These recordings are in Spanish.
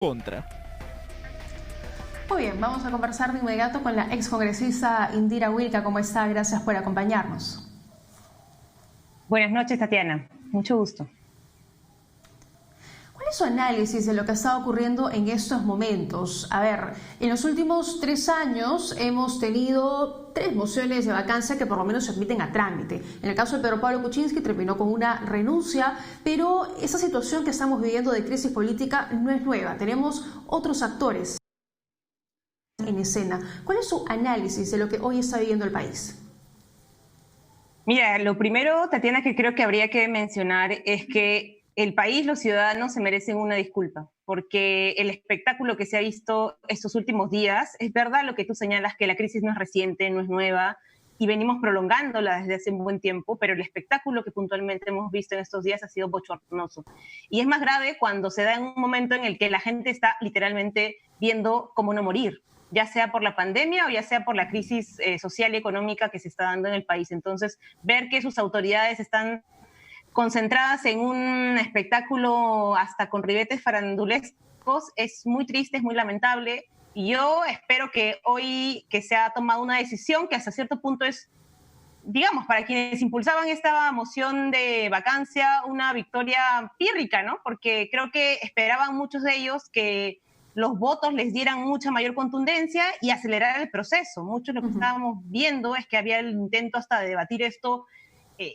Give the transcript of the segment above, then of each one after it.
contra. Muy bien, vamos a conversar de inmediato con la excongresista Indira Wilca. ¿Cómo está? Gracias por acompañarnos. Buenas noches, Tatiana. Mucho gusto. ¿Cuál es su análisis de lo que está ocurriendo en estos momentos? A ver, en los últimos 3 años hemos tenido 3 mociones de vacancia que por lo menos se admiten a trámite. En el caso de Pedro Pablo Kuczynski terminó con una renuncia, pero esa situación que estamos viviendo de crisis política no es nueva. Tenemos otros actores en escena. ¿Cuál es su análisis de lo que hoy está viviendo el país? Mira, lo primero, Tatiana, que creo que habría que mencionar es que el país, los ciudadanos, se merecen una disculpa, porque el espectáculo que se ha visto estos últimos días, es verdad lo que tú señalas, que la crisis no es reciente, no es nueva, y venimos prolongándola desde hace un buen tiempo, pero el espectáculo que puntualmente hemos visto en estos días ha sido bochornoso. Y es más grave cuando se da en un momento en el que la gente está literalmente viendo cómo no morir, ya sea por la pandemia o ya sea por la crisis social y económica que se está dando en el país. Entonces, ver que sus autoridades están concentradas en un espectáculo hasta con ribetes farandulescos es muy triste, es muy lamentable. Y yo espero que hoy que se ha tomado una decisión que hasta cierto punto es, digamos, para quienes impulsaban esta moción de vacancia, una victoria pírrica, ¿no? Porque creo que esperaban muchos de ellos que los votos les dieran mucha mayor contundencia y acelerar el proceso. Mucho lo que estábamos viendo es que había el intento hasta de debatir esto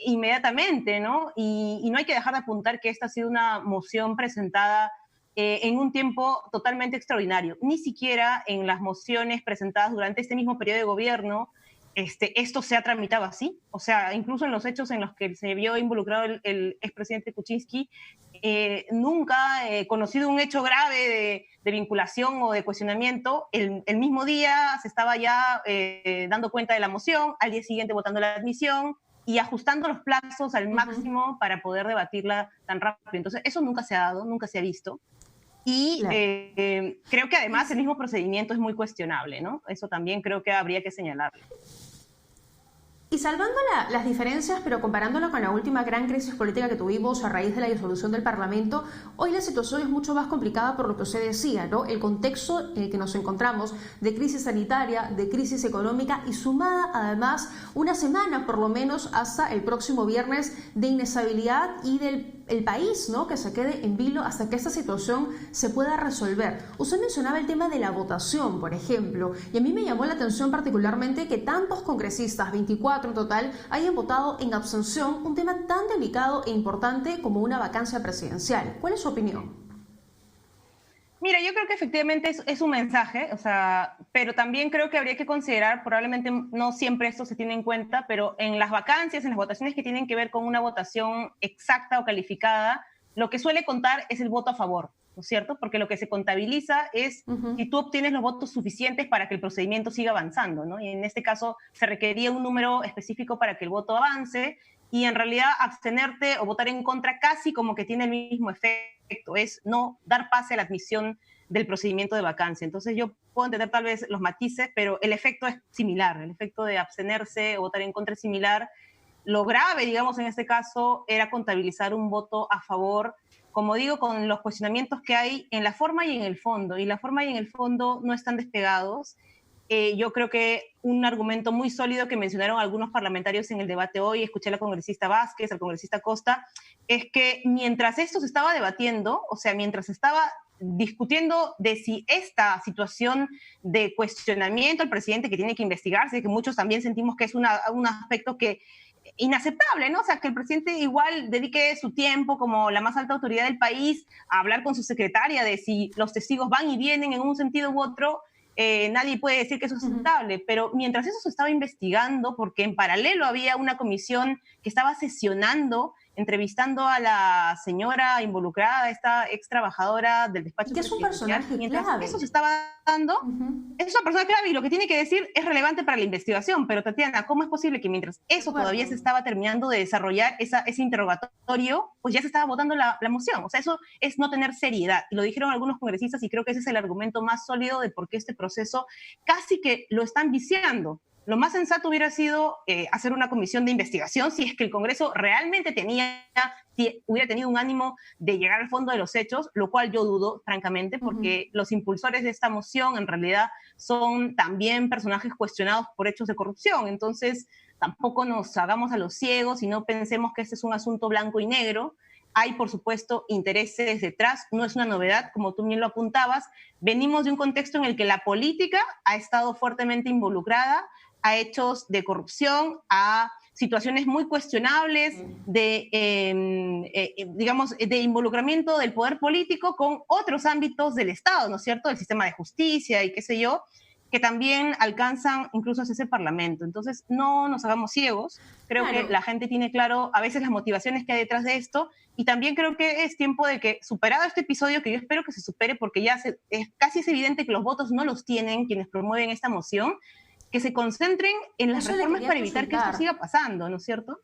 inmediatamente, ¿no? Y no hay que dejar de apuntar que esta ha sido una moción presentada en un tiempo totalmente extraordinario. Ni siquiera en las mociones presentadas durante este mismo periodo de gobierno esto se ha tramitado así. O sea, incluso en los hechos en los que se vio involucrado el expresidente Kuczynski, nunca he conocido un hecho grave de vinculación o de cuestionamiento. El mismo día se estaba ya dando cuenta de la moción, al día siguiente votando la admisión y ajustando los plazos al máximo para poder debatirla tan rápido. Entonces, eso nunca se ha dado, nunca se ha visto. Y Claro. creo que además el mismo procedimiento es muy cuestionable, ¿no? Eso también creo que habría que señalarlo. Y salvando las diferencias, pero comparándola con la última gran crisis política que tuvimos a raíz de la disolución del Parlamento, hoy la situación es mucho más complicada por lo que usted decía, ¿no? El contexto en el que nos encontramos de crisis sanitaria, de crisis económica y sumada además una semana por lo menos hasta el próximo viernes de inestabilidad y del país, ¿no? Que se quede en vilo hasta que esta situación se pueda resolver. Usted mencionaba el tema de la votación, por ejemplo, y a mí me llamó la atención particularmente que tantos congresistas, 24 en total, hayan votado en abstención un tema tan delicado e importante como una vacancia presidencial. ¿Cuál es su opinión? Mira, yo creo que efectivamente es un mensaje, o sea, pero también creo que habría que considerar, probablemente no siempre esto se tiene en cuenta, pero en las vacancias, en las votaciones que tienen que ver con una votación exacta o calificada, lo que suele contar es el voto a favor, ¿no es cierto? Porque lo que se contabiliza es si tú obtienes los votos suficientes para que el procedimiento siga avanzando, ¿no? Y en este caso se requería un número específico para que el voto avance, y en realidad abstenerte o votar en contra casi como que tiene el mismo efecto, es no dar pase a la admisión del procedimiento de vacancia. Entonces yo puedo entender tal vez los matices, pero el efecto es similar, el efecto de abstenerse o votar en contra es similar. Lo grave, digamos, en este caso era contabilizar un voto a favor, como digo, con los cuestionamientos que hay en la forma y en el fondo, y la forma y en el fondo no están despegados. Yo creo que un argumento muy sólido que mencionaron algunos parlamentarios en el debate hoy, escuché a la congresista Vázquez, al congresista Costa, es que mientras esto se estaba debatiendo, o sea, mientras estaba discutiendo de si esta situación de cuestionamiento al presidente que tiene que investigarse, que muchos también sentimos que es un aspecto que inaceptable, ¿no? O sea, que el presidente igual dedique su tiempo como la más alta autoridad del país a hablar con su secretaria de si los testigos van y vienen en un sentido u otro. Nadie puede decir que eso es aceptable, pero mientras eso se estaba investigando, porque en paralelo había una comisión que estaba sesionando, entrevistando a la señora involucrada, esta ex trabajadora del despacho Que es un presidencial, personaje mientras clave. eso se estaba dando, es una persona clave y lo que tiene que decir es relevante para la investigación. Pero Tatiana, ¿cómo es posible que mientras eso todavía se estaba terminando de desarrollar ese interrogatorio, pues ya se estaba votando la moción? O sea, eso es no tener seriedad. Y lo dijeron algunos congresistas y creo que ese es el argumento más sólido de por qué este proceso casi que lo están viciando. Lo más sensato hubiera sido hacer una comisión de investigación si es que el Congreso realmente hubiera tenido un ánimo de llegar al fondo de los hechos, lo cual yo dudo, francamente, porque los impulsores de esta moción en realidad son también personajes cuestionados por hechos de corrupción. Entonces, tampoco nos hagamos a los ciegos y no pensemos que este es un asunto blanco y negro. Hay, por supuesto, intereses detrás, no es una novedad, como tú bien lo apuntabas. Venimos de un contexto en el que la política ha estado fuertemente involucrada a hechos de corrupción, a situaciones muy cuestionables digamos, de involucramiento del poder político con otros ámbitos del Estado, ¿no es cierto? El sistema de justicia y qué sé yo, que también alcanzan incluso hacia ese Parlamento. Entonces, no nos hagamos ciegos. Creo que la gente tiene claro a veces las motivaciones que hay detrás de esto, y también creo que es tiempo de que, superado este episodio, que yo espero que se supere, porque ya casi es evidente que los votos no los tienen quienes promueven esta moción, que se concentren en las reformas para evitar que esto siga pasando, ¿no es cierto?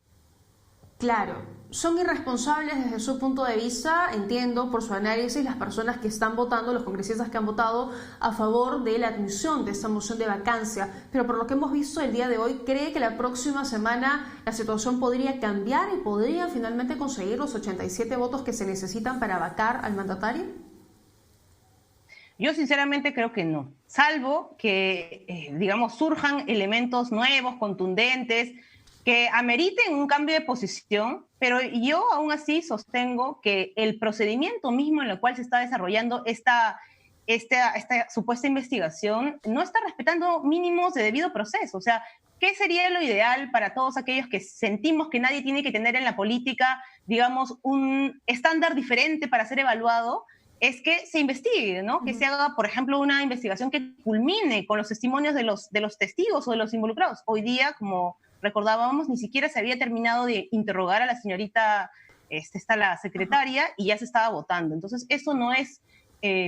Claro, son irresponsables desde su punto de vista, entiendo por su análisis las personas que están votando, los congresistas que han votado a favor de la admisión de esta moción de vacancia, pero por lo que hemos visto el día de hoy, ¿cree que la próxima semana la situación podría cambiar y podrían finalmente conseguir los 87 votos que se necesitan para vacar al mandatario? Yo sinceramente creo que no, salvo que, digamos, surjan elementos nuevos, contundentes, que ameriten un cambio de posición, pero yo aún así sostengo que el procedimiento mismo en el cual se está desarrollando esta supuesta investigación no está respetando mínimos de debido proceso. O sea, ¿qué sería lo ideal para todos aquellos que sentimos que nadie tiene que tener en la política, digamos, un estándar diferente para ser evaluado? Es que se investigue, ¿no? Que se haga, por ejemplo, una investigación que culmine con los testimonios de los testigos o de los involucrados. Hoy día, como recordábamos, ni siquiera se había terminado de interrogar a la señorita, está la secretaria, y ya se estaba votando. Entonces, eso no es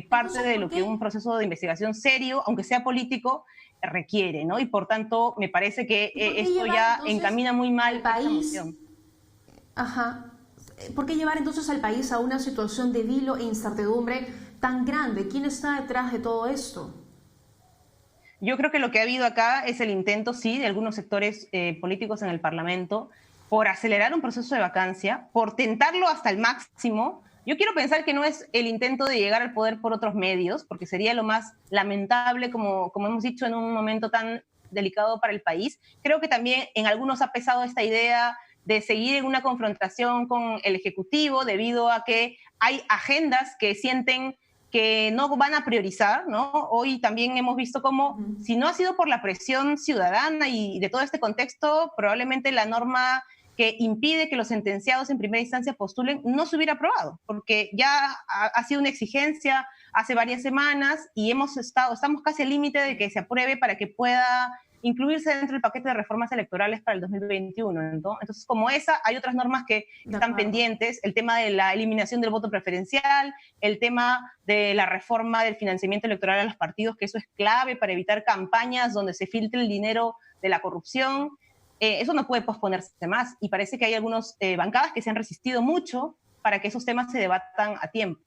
parte de lo que un proceso de investigación serio, aunque sea político, requiere, ¿no? Y por tanto, me parece que esto ya encamina muy mal esta moción. Ajá. ¿Por qué llevar entonces al país a una situación de vilo e incertidumbre tan grande? ¿Quién está detrás de todo esto? Yo creo que lo que ha habido acá es el intento, sí, de algunos sectores políticos en el Parlamento por acelerar un proceso de vacancia, por tentarlo hasta el máximo. Yo quiero pensar que no es el intento de llegar al poder por otros medios, porque sería lo más lamentable, como hemos dicho, en un momento tan delicado para el país. Creo que también en algunos ha pesado esta idea de seguir en una confrontación con el Ejecutivo debido a que hay agendas que sienten que no van a priorizar, ¿no? Hoy también hemos visto cómo, si no ha sido por la presión ciudadana y de todo este contexto, probablemente la norma que impide que los sentenciados en primera instancia postulen no se hubiera aprobado, porque ya ha sido una exigencia hace varias semanas y estamos casi al límite de que se apruebe para que pueda incluirse dentro del paquete de reformas electorales para el 2021. Entonces, como esa, hay otras normas que están pendientes, el tema de la eliminación del voto preferencial, el tema de la reforma del financiamiento electoral a los partidos, que eso es clave para evitar campañas donde se filtre el dinero de la corrupción. Eso no puede posponerse más, y parece que hay algunas bancadas que se han resistido mucho para que esos temas se debatan a tiempo.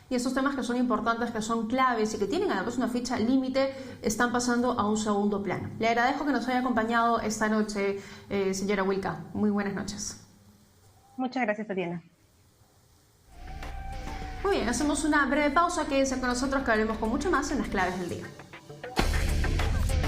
Y esos temas que son importantes, que son claves y que tienen además una fecha límite, están pasando a un segundo plano. Le agradezco que nos haya acompañado esta noche, señora Wilca. Muy buenas noches. Muchas gracias, Tatiana. Muy bien, hacemos una breve pausa. Quédense con nosotros que hablaremos con mucho más en las claves del día.